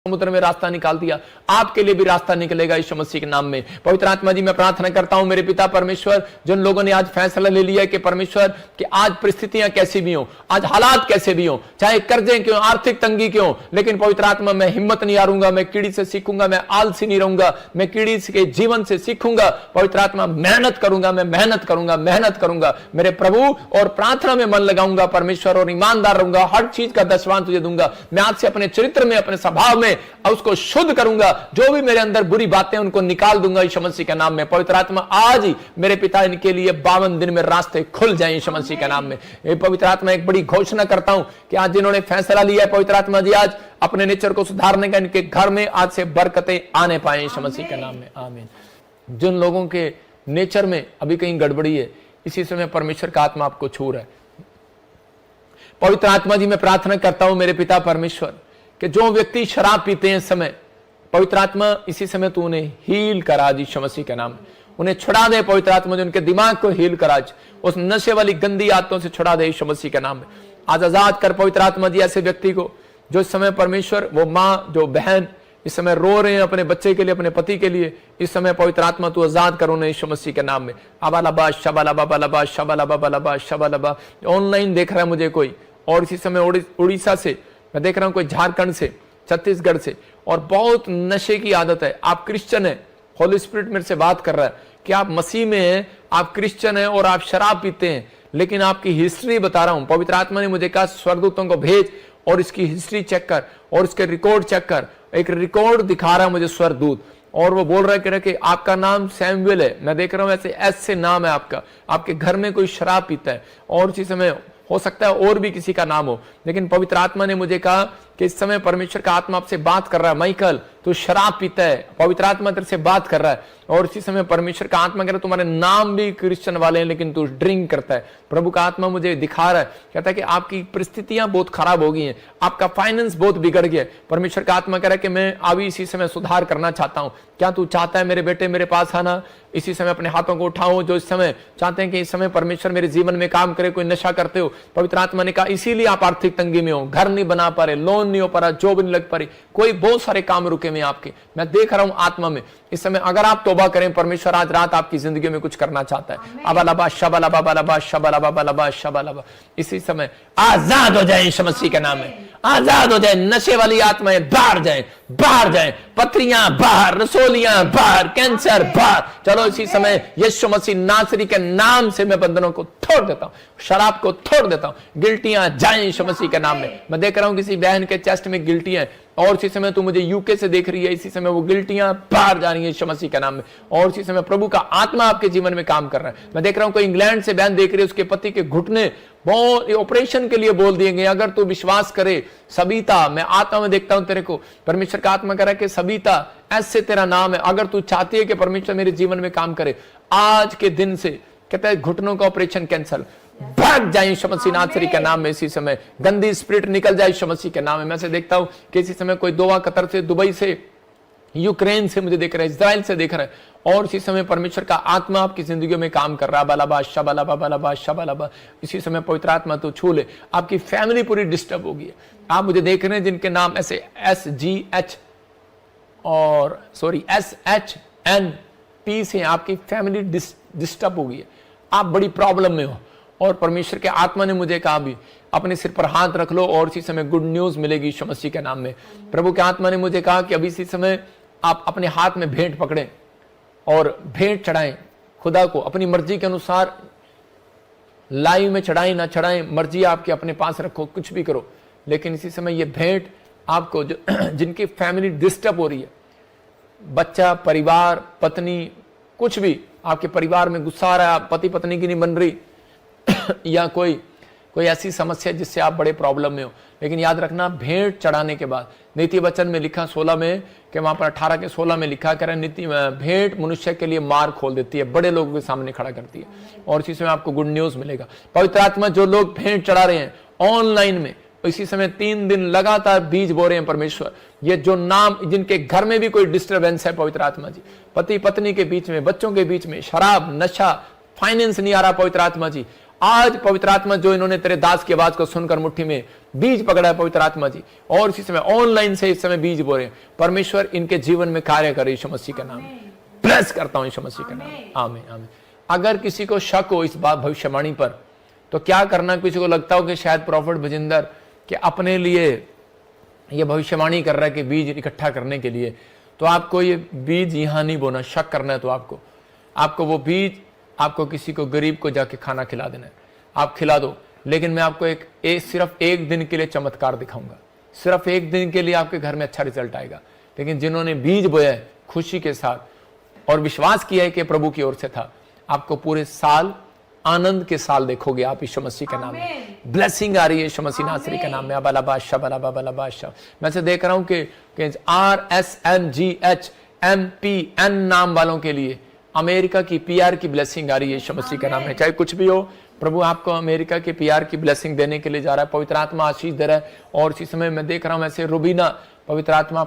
समुद्र में रास्ता निकाल दिया, आपके लिए भी रास्ता निकलेगा यीशु मसीह के नाम में। पवित्र आत्मा जी मैं प्रार्थना करता हूं मेरे पिता परमेश्वर, जिन लोगों ने आज फैसला ले लिया कि परमेश्वर कि आज परिस्थितियां कैसी भी हो, आज हालात कैसे भी हो, चाहे कर्जे क्यों, आर्थिक तंगी क्यों, लेकिन पवित्र आत्मा मैं हिम्मत नहीं हारूंगा, मैं कीड़ी से सीखूंगा, मैं आलसी नहीं रहूंगा, मैं कीड़ी के जीवन से सीखूंगा। पवित्र आत्मा मेहनत करूंगा, मैं मेहनत करूंगा, मेहनत करूंगा मेरे प्रभु, और प्रार्थना में मन लगाऊंगा परमेश्वर, और ईमानदार रहूंगा, हर चीज का दशवांश तुझे दूंगा। मैं आज से अपने चरित्र में, अपने स्वभाव में उसको शुद्ध करूंगा, जो भी मेरे अंदर बुरी बातें उनको निकाल दूंगा यीशु मसीह के नाम में। पवित्र आत्मा आज ही मेरे पिता इनके लिए 52 दिन में रास्ते खुल जाएं यीशु मसीह के नाम में। पवित्र आत्मा एक बड़ी घोषणा करता हूं कि आज जिन्होंने फैसला लिया है पवित्र आत्मा जी आज अपने नेचर को सुधारने का, इनके घर में आज से बरकतें आने पाए यीशु मसीह के नाम में, आमीन। जिन लोगों के नेचर में अभी कहीं गड़बड़ी है, इसी समय परमेश्वर का आत्मा आपको छू रहा है। पवित्र आत्मा जी मैं प्रार्थना करता हूं मेरे पिता परमेश्वर कि जो व्यक्ति शराब पीते हैं इस समय, पवित्र आत्मा इसी समय तू उन्हें हील करा यीशु मसीह के नाम, उन्हें छुड़ा दे पवित्र आत्मा, जो उनके दिमाग को हील करा, उस नशे वाली गंदी आदतों से छुड़ा दे यीशु मसीह के नाम में। आज आजाद कर पवित्र आत्मा जी ऐसे व्यक्ति को जो इस समय परमेश्वर, वो माँ जो बहन इस समय रो रहे हैं अपने बच्चे के लिए, अपने पति के लिए, इस समय पवित्र आत्मा तू आजाद करो उन्हें यीशु मसीह के नाम में। अबालबा शबालबा बलबा शबालबा बलबा शबालबा। ऑनलाइन देख रहा है मुझे कोई, और इसी समय उड़ीसा से मैं देख रहा हूं, कोई झारखंड से, छत्तीसगढ़ से, और बहुत नशे की आदत है। आप क्रिश्चियन है, होली स्पिरिट मेरे से बात कर रहा है कि आप मसीह में हैं, आप क्रिश्चियन हैं और आप शराब पीते हैं, लेकिन आपकी हिस्ट्री बता रहा हूं। पवित्र आत्मा ने मुझे कहा स्वर्गदूतों को भेज और इसकी हिस्ट्री चेक कर और इसके रिकॉर्ड चेक कर। एक रिकॉर्ड दिखा रहा है मुझे स्वर्गदूत, और वो बोल रहा है कि आपका नाम सैमुएल है। मैं देख रहा हूं ऐसे एस से नाम है आपका, आपके घर में कोई शराब पीता है, और उसी समय हो सकता है और भी किसी का नाम हो, लेकिन पवित्र आत्मा ने मुझे कहा कि इस समय परमेश्वर का आत्मा आपसे बात कर रहा है, माइकल तू शराब पीता है, पवित्र आत्मा तेरे से बात कर रहा है। और इसी समय परमेश्वर का आत्मा कह रहा है तुम्हारे नाम भी क्रिश्चियन वाले हैं, लेकिन तू ड्रिंक करता है। प्रभु का आत्मा मुझे दिखा रहा है, कहता है कि आपकी परिस्थितियां बहुत खराब हो गई हैं, आपका फाइनेंस बहुत बिगड़ गया। परमेश्वर का आत्मा कह रहा है कि मैं अभी इसी समय सुधार करना चाहता हूं। क्या तू चाहता है मेरे बेटे मेरे पास आना? इसी समय अपने हाथों को उठाओ जो इस समय चाहते हैं कि इस समय परमेश्वर मेरे जीवन में काम करे। कोई नशा करते हो, पवित्र आत्मा ने कहा इसीलिए आप आर्थिक तंगी में हो, घर नहीं बना पा रहे, लोन नहीं हो पा रहा, जॉब नहीं लग पा रही, कोई बहुत सारे काम रुके हुए आपके। मैं देख रहा हूं आत्मा में इस समय, अगर आप तौबा करें, परमेश्वर आज रात आपकी जिंदगी में कुछ करना चाहता है। अबालबा शबालबा बलबा शबालबा बलबा शबालबा। इसी समय आजाद हो जाए यीशु मसीह के नाम में, आजाद हो जाए। नशे वाली आत्माएं बाहर जाए, बाहर जाए, पथरियां बाहर, रसोलियां बाहर, कैंसर बाहर। चलो इसी समय यीशु मसीह नासरी के नाम से मैं बंधनों को तोड़ देता हूं, शराब को तोड़ देता हूं। गिल्टियां जाएं यीशु मसीह के नाम में। मैं देख रहा हूं किसी बहन के चेस्ट में गिल्टियां है, और इसी समय तू मुझे यूके से देख रही है, इसी समय वो गिल्टियां बाहर जा रही है यीशु मसीह के नाम में। और इसी समय प्रभु का आत्मा आपके जीवन में काम कर रहा है। मैं देख रहा हूं कोई इंग्लैंड से बहन देख रही है, उसके पति के घुटने बहुत ऑपरेशन के लिए बोल दिए गए। अगर तू विश्वास करे सबिता, मैं आत्मा में देखता हूं तेरे को, परमेश्वर का आत्मा कह रहा है कि सबिता ऐसे तेरा नाम है, अगर तू चाहती है कि परमेश्वर मेरे जीवन में काम करे, आज के दिन से कहता है घुटनों का ऑपरेशन कैंसल, भाग जाए यीशु मसीह नासरी के नाम में। इसी समय गंदी स्पिरिट निकल जाए यीशु मसीह के नाम में। मैं से देखता हूं कि इसी समय कोई दोहा, कतर से, दुबई से, यूक्रेन से मुझे देख रहा है, इजराइल से देख रहा है, और इसी समय परमेश्वर का आत्मा आपकी जिंदगी में काम कर रहा है। बलबा शबालबा बलबा शबालबा। इसी समय पवित्र आत्मा तो छू ले, आपकी फैमिली पूरी डिस्टर्ब होगी। आप मुझे देख रहे हैं जिनके नाम ऐसे SGH और SHNP से, आपकी फैमिली डिस्टर्ब होगी, आप बड़ी प्रॉब्लम में हो, और परमेश्वर के आत्मा ने मुझे कहा भी अपने सिर पर हाथ रख लो, और इसी समय गुड न्यूज मिलेगी यीशु मसीह के नाम में। प्रभु के आत्मा ने मुझे कहा कि अभी इसी समय आप अपने हाथ में भेंट पकड़ें और भेंट चढ़ाएं खुदा को अपनी मर्जी के अनुसार। लाइव में चढ़ाएं ना चढ़ाएं, मर्जी आपके अपने पास रखो, कुछ भी करो, लेकिन इसी समय ये भेंट आपको जो जिनकी फैमिली डिस्टर्ब हो रही है, बच्चा, परिवार, पत्नी, कुछ भी आपके परिवार में गुस्सा आ रहा है, पति पत्नी की नहीं बन रही या कोई ऐसी समस्या जिससे आप बड़े प्रॉब्लम में हो, लेकिन याद रखना भेंट चढ़ाने के बाद, नीति वचन में लिखा 16 में कि वहां पर 18 के 16 में लिखा कर नीति भेंट मनुष्य के लिए मार्ग खोल देती है, बड़े लोगों के सामने खड़ा करती है, और इसी समय आपको गुड न्यूज मिलेगा। पवित्र आत्मा जो लोग भेंट चढ़ा रहे हैं ऑनलाइन में, इसी समय 3 दिन लगातार बीज बो रहे हैं परमेश्वर। ये जो नाम, जिनके घर में भी कोई डिस्टर्बेंस है, पवित्र आत्मा जी, पति पत्नी के बीच में, बच्चों के बीच में, शराब, नशा, फाइनेंस नहीं आ रहा, पवित्र आत्मा जी आज पवित्र आत्मा जो इन्होंने तेरे दास की आवाज को सुनकर मुट्ठी में बीज पकड़ा है पवित्र आत्मा जी, और इसी समय ऑनलाइन से इस समय बीज बो रहे हैं, परमेश्वर इनके जीवन में कार्य करे यीशु मसीह के नाम में। ब्लेस करता हूं यीशु मसीह के नाम में, आमीन आमीन। अगर किसी को शक हो इस बात भविष्यवाणी पर तो क्या करना, किसी को लगता हो कि शायद प्रॉफिट भजिंदर कि अपने लिए ये भविष्यवाणी कर रहा है कि बीज इकट्ठा करने के लिए, तो आपको ये बीज यहां नहीं बोना। शक करना है तो आपको वो बीज आपको किसी को गरीब को जाके खाना खिला देना है, आप खिला दो। लेकिन मैं आपको सिर्फ एक दिन के लिए चमत्कार दिखाऊंगा, सिर्फ एक दिन के लिए आपके घर में अच्छा रिजल्ट आएगा। लेकिन जिन्होंने बीज बोया है खुशी के साथ और विश्वास किया है कि प्रभु की ओर से था, आपको पूरे साल आनंद के साल देखोगे आप यीशु मसीह के नाम में। ब्लेसिंग आ रही है यीशु मसीह नासरी के नाम में। अबला बादशाह बला बला बादशाह, मैं से देख रहा हूं कि RSNGHMPN नाम वालों के लिए अमेरिका की PR की ब्लेसिंग आ रही है यीशु मसीह के नाम में। चाहे कुछ भी हो, प्रभु आपको अमेरिका के PR की ब्लेसिंग देने के लिए जा रहा है। पवित्र आत्मा आशीष दे रहा है। और इसी समय मैं देख रहा हूं ऐसे रुबीना पवित्र आत्मा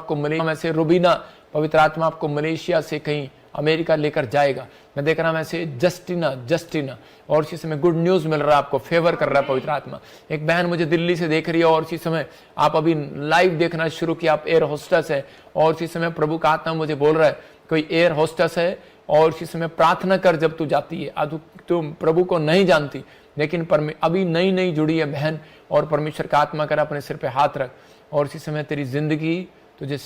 आपको मलेशिया से कहीं अमेरिका लेकर जाएगा। मैं देख रहा हूं ऐसे जस्टिना और इसी समय गुड न्यूज मिल रहा है, आपको फेवर कर रहा है पवित्र आत्मा। एक बहन मुझे दिल्ली से देख रही है और इसी समय आप अभी लाइव देखना शुरू किया, आप एयर होस्टेस है और इसी समय प्रभु का आत्मा मुझे बोल रहा है कोई एयर होस्टेस है और इसी समय प्रार्थना कर जब तू जाती है। आज तुम प्रभु को नहीं जानती लेकिन अभी नई जुड़ी है बहन, और परमेश्वर का आत्मा कर अपने सिर पे हाथ रख और इसी समय तेरी जिंदगी तुझे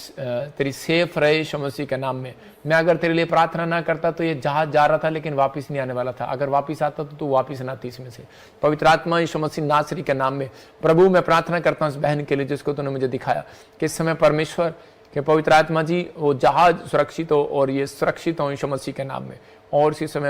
तेरी सेफ रहे यीशु मसीह के नाम में। मैं अगर तेरे लिए प्रार्थना ना करता तो ये जहाज जा रहा था लेकिन वापस नहीं आने वाला था। अगर वापस आता तो तू वापस ना आती इसमें से। पवित्र आत्मा यीशु मसीह नासरी के नाम में प्रभु मैं प्रार्थना करता हूँ इस बहन के लिए जिसको तूने मुझे दिखाया कि इस समय परमेश्वर के पवित्र आत्मा जी वो जहाज सुरक्षित हो और ये सुरक्षित हो यीशु मसीह के नाम में। और इसी समय